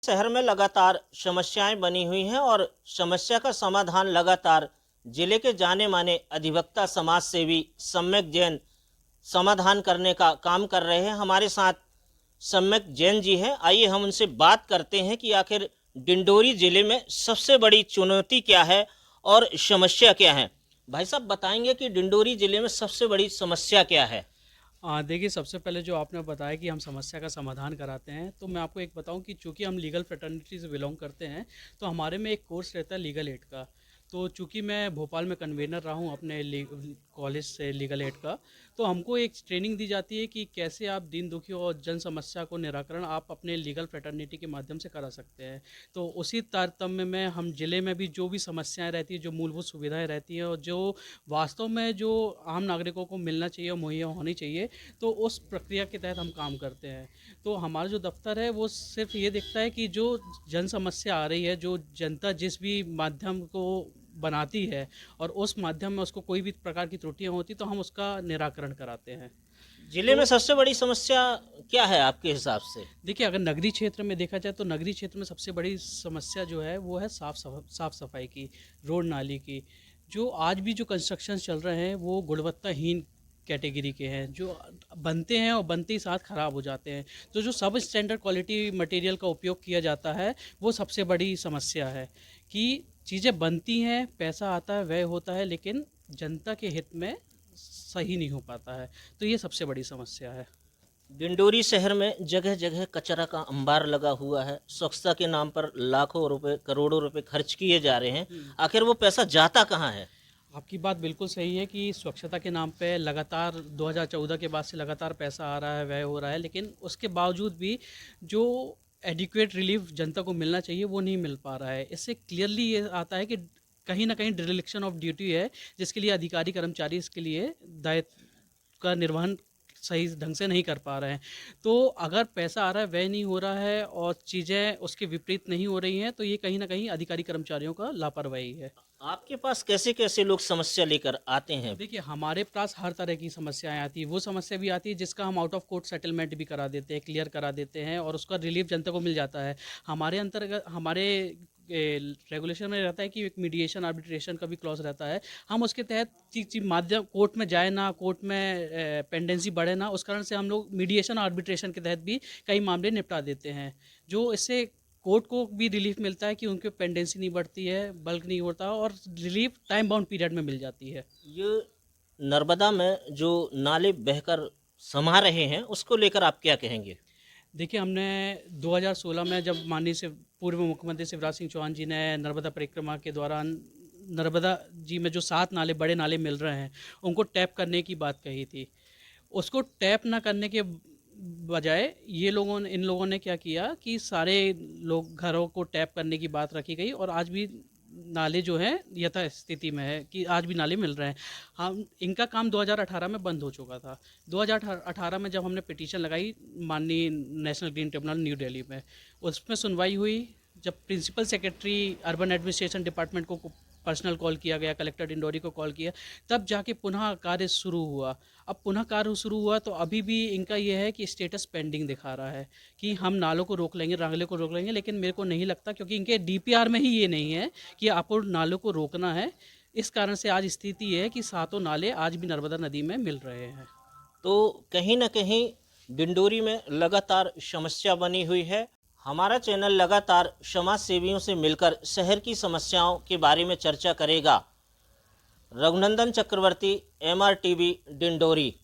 शहर में लगातार समस्याएं बनी हुई हैं और समस्या का समाधान लगातार जिले के जाने माने अधिवक्ता समाज सेवी सम्यक जैन समाधान करने का काम कर रहे हैं। हमारे साथ सम्यक जैन जी हैं। आइए हम उनसे बात करते हैं कि आखिर डिंडोरी जिले में सबसे बड़ी चुनौती क्या है और समस्या क्या है। भाई साहब बताएंगे कि डिंडोरी जिले में सबसे बड़ी समस्या क्या है। देखिए, सबसे पहले जो आपने बताया कि हम समस्या का समाधान कराते हैं, तो मैं आपको एक बताऊं कि चूंकि हम लीगल फ्रेटर्निटी से बिलोंग करते हैं, तो हमारे में एक कोर्स रहता है लीगल एड का। तो चूंकि मैं भोपाल में कन्वेनर रहा हूं अपने कॉलेज से लीगल एड का, तो हमको एक ट्रेनिंग दी जाती है कि कैसे आप दीन दुखियों और जन समस्या को निराकरण आप अपने लीगल फ्रेटर्निटी के माध्यम से करा सकते हैं। तो उसी तारतम्य में हम ज़िले में भी जो भी समस्याएं रहती हैं, जो मूलभूत सुविधाएं रहती हैं और जो वास्तव में जो आम नागरिकों को मिलना चाहिए और मुहैया होनी चाहिए, तो उस प्रक्रिया के तहत हम काम करते हैं। तो हमारा जो दफ्तर है वो सिर्फ ये देखता है कि जो जन समस्या आ रही है, जो जनता जिस भी माध्यम को बनाती है और उस माध्यम में उसको कोई भी प्रकार की त्रुटियां होती तो हम उसका निराकरण कराते हैं। जिले में तो सबसे बड़ी समस्या क्या है आपके हिसाब से। देखिए, अगर नगरीय क्षेत्र में देखा जाए तो नगरीय क्षेत्र में सबसे बड़ी समस्या जो है वो है साफ सफाई की, रोड नाली की। जो आज भी जो कंस्ट्रक्शन चल रहे हैं वो गुणवत्ताहीन कैटेगरी के हैं, जो बनते हैं और बनते ही साथ ख़राब हो जाते हैं। तो जो सब स्टैंडर्ड क्वालिटी मटेरियल का उपयोग किया जाता है वो सबसे बड़ी समस्या है कि चीज़ें बनती हैं, पैसा आता है, व्यय होता है, लेकिन जनता के हित में सही नहीं हो पाता है। तो ये सबसे बड़ी समस्या है। डिंडोरी शहर में जगह जगह कचरा का अंबार लगा हुआ है। स्वच्छता के नाम पर लाखों रुपए करोड़ों रुपए खर्च किए जा रहे हैं। आखिर वो पैसा जाता कहाँ है। आपकी बात बिल्कुल सही है कि स्वच्छता के नाम पे लगातार 2014 के बाद से लगातार पैसा आ रहा है, व्यय हो रहा है, लेकिन उसके बावजूद भी जो एडिक्वेट रिलीफ जनता को मिलना चाहिए वो नहीं मिल पा रहा है। इससे क्लियरली ये आता है कि कहीं ना कहीं डिरेलिक्शन ऑफ ड्यूटी है, जिसके लिए अधिकारी कर्मचारी इसके लिए दायित्व का निर्वहन सही ढंग से नहीं कर पा रहे हैं। तो अगर पैसा आ रहा है, व्यय नहीं हो रहा है और चीज़ें उसके विपरीत नहीं हो रही हैं, तो ये कहीं ना कहीं अधिकारी कर्मचारियों का लापरवाही है। आपके पास कैसे कैसे लोग समस्या लेकर आते हैं। देखिए, हमारे पास हर तरह की समस्याएं आती हैं। वो समस्या भी आती है जिसका हम आउट ऑफ कोर्ट सेटलमेंट भी करा देते हैं, क्लियर करा देते हैं और उसका रिलीफ जनता को मिल जाता है। हमारे अंतर्गत हमारे रेगुलेशन में रहता है कि एक मीडिएशन आर्बिट्रेशन का भी क्लॉज रहता है। हम उसके तहत चीज माध्यम कोर्ट में जाए ना, कोर्ट में पेंडेंसी बढ़े ना, उस कारण से हम लोग मीडिएशन आर्बिट्रेशन के तहत भी कई मामले निपटा देते हैं, जो इससे कोर्ट को भी रिलीफ मिलता है कि उनकी पेंडेंसी नहीं बढ़ती है, बल्क नहीं होता और रिलीफ टाइम बाउंड पीरियड में मिल जाती है। ये नर्मदा में जो नाले बहकर समा रहे हैं उसको लेकर आप क्या कहेंगे। देखिए, हमने 2016 में जब माननीय से पूर्व मुख्यमंत्री शिवराज सिंह चौहान जी ने नर्मदा परिक्रमा के दौरान नर्मदा जी में जो 7 नाले बड़े नाले मिल रहे हैं उनको टैप करने की बात कही थी। उसको टैप ना करने के बजाय ये इन लोगों ने क्या किया कि सारे लोग घरों को टैप करने की बात रखी गई और आज भी नाले जो हैं यथा स्थिति में है कि आज भी नाले मिल रहे हैं। हम इनका काम 2018 में बंद हो चुका था। 2018 में जब हमने पिटीशन लगाई माननीय national green tribunal new Delhi में, उसमें सुनवाई हुई। जब principal secretary urban administration department को पर्सनल कॉल किया गया, कलेक्टर डिंडोरी को कॉल किया, तब जाके पुनः कार्य शुरू हुआ। अब पुनः कार्य शुरू हुआ तो अभी भी इनका यह है कि स्टेटस पेंडिंग दिखा रहा है कि हम नालों को रोक लेंगे, नाले को रोक लेंगे, लेकिन मेरे को नहीं लगता, क्योंकि इनके डीपीआर में ही ये नहीं है कि आपको नालों को रोकना है। इस कारण से आज स्थिति है कि सातों नाले आज भी नर्मदा नदी में मिल रहे हैं। तो कहीं ना कहीं डिंडोरी में लगातार समस्या बनी हुई है। हमारा चैनल लगातार समाज सेवियों से मिलकर शहर की समस्याओं के बारे में चर्चा करेगा। रघुनंदन चक्रवर्ती, MRTV, डिंडोरी।